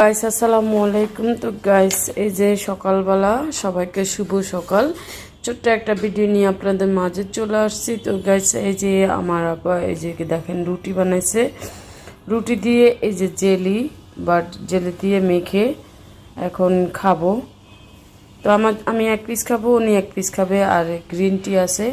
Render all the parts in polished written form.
Guys আসসালামু আলাইকুম। তো গাইস এই যে সকালবেলা সবাইকে শুভ সকাল। ছোট্ট একটা ভিডিও নিয়ে আপনাদের মাঝে চলে আসছি। তো গাইস এই যে আমার আপা এই যে দেখেন রুটি বানাইছে, রুটি দিয়ে এই যে জেলি দিয়ে মেখে এখন খাবো। তো আমি এক পিস খাবো, উনি এক পিস খাবে, আর গ্রিন টি আছে।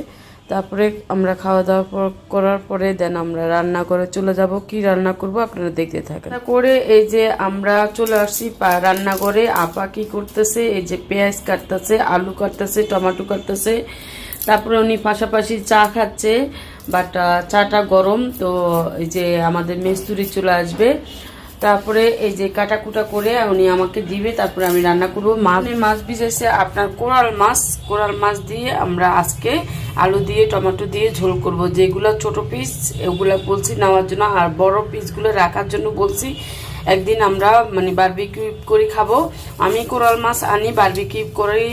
তারপরে আমরা খাওয়া দাওয়া করার পরে দেন আমরা রান্না করে চলে যাব। কি রান্না করব আপনারা দেখতে থাকেন। করে এই যে আমরা চলে আসছি রান্নাঘরে। আপা কি করতেছে, এই যে পেঁয়াজ কাটতেছে, আলু কাটতেছে, টমেটো কাটতেছে। তারপরে উনি পাশাপাশি চা খাচ্ছে, বাট চাটা গরম। তো এই যে আমাদের মিস্ত্রি চলে আসবে, তারপরে এই যে কাটাকুটা করে উনি আমাকে দিবে, তারপরে আমি রান্না করবো। মাছ ভিজেছে আপনার কোরাল মাছ দিয়ে আমরা আজকে আলু দিয়ে টমেটো দিয়ে ঝোল করব। যেগুলো ছোট পিস এগুলো বলছি নেওয়ার জন্য, আর বড় পিসগুলো রাখার জন্য বলছি। একদিন আমরা মানে বারবিকিউ করে খাবো। আমি কোরাল মাছ আনি বারবিকিউ করেই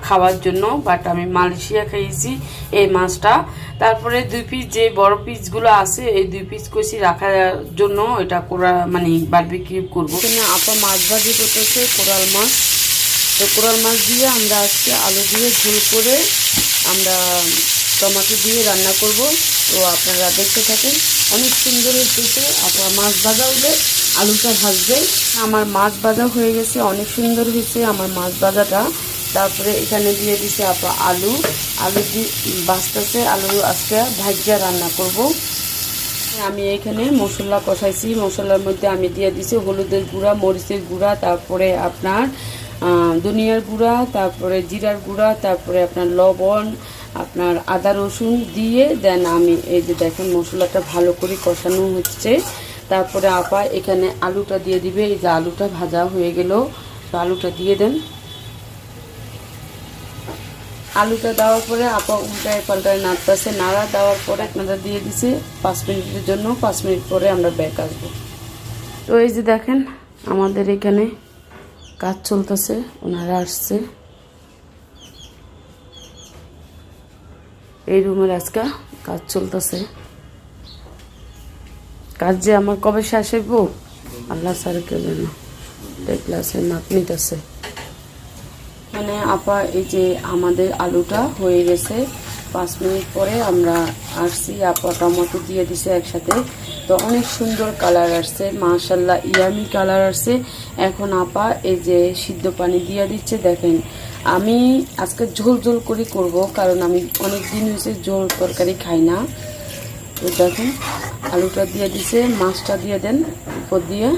খাওয়ার জন্য, বাট আমি মালয়েশিয়া খাইয়েছি এই মাছটা। তারপরে 2 পিস যে বড় পিসগুলো আছে এই 2 পিস কষি রাখার জন্য এটা মানে বারবিকিউ করবো। এখানে আপা মাছ ভাজি করতেছে কোরাল মাছ। তো কোরাল মাছ দিয়ে আমরা আজকে আলু দিয়ে ঝোল করে আমরা টমেটো দিয়ে রান্না করব। তো আপনারা দেখতে থাকেন, অনেক সুন্দর হয়েছে। আপনার মাছ ভাজা হলে আলুটা ভাজবে। আমার মাছ ভাজা হয়ে গেছে, অনেক সুন্দর হয়েছে আমার মাছ ভাজাটা। তারপরে এখানে দিয়ে দিছে আপা আলু দিয়ে বাঁচতেছে। আলু আজকে ভাজিয়া রান্না করব। আমি এখানে মশলা কষাইছি। মশলার মধ্যে আমি দিয়ে দিছি হলুদের গুঁড়া, মরিচের গুঁড়া, তারপরে আপনার ধনিয়ার গুঁড়া, তারপরে জিরার গুঁড়া, তারপরে আপনার লবণ, আপনার আদা রসুন দিয়ে দেন আমি এই যে দেখেন মশলাটা ভালো করে কষানো হচ্ছে। তারপরে আপা এখানে আলুটা দিয়ে দিবে। এই যে আলুটা ভাজা হয়ে গেল, তো আলুটা দিয়ে দেন। আলুটা দেওয়ার পরে আপা উল্টায় পাল্টায় নাড়তেছে। নাড়া দেওয়ার পরে আপনারা দিয়ে দিছে 5 মিনিটের জন্য। 5 মিনিট পরে আমরা ব্যাক আসবো। তো এই যে দেখেন আমাদের এখানে কাজ চলতেছে, ওনারা আসছে। এই রুমের আজকে কাজ চলতেছে। কাজ যে আমার কবে শেষ হইব আল্লাহ স্যার কেউ জানে। ক্লাসে মাপ নিতেছে মানে আপা। এই যে আমাদের আলুটা হয়ে গেছে। 5 মিনিট পরে আমরা আসছি। আপা টমেটো দিয়ে দিছে একসাথে। তো অনেক সুন্দর কালার আসছে, মাশাল্লাহ ইয়ামি কালার আসছে। এখন আপা এই যে সিদ্ধ পানি দিয়ে দিচ্ছে। দেখেন আমি আজকে ঝোল ঝোল করে করব, কারণ আমি অনেক দিন হয়েছে ঝোল তরকারি খাই না। তো দেখেন আলুটা দিয়ে দিছে, মাছটা দিয়ে দেন উপর দিয়ে।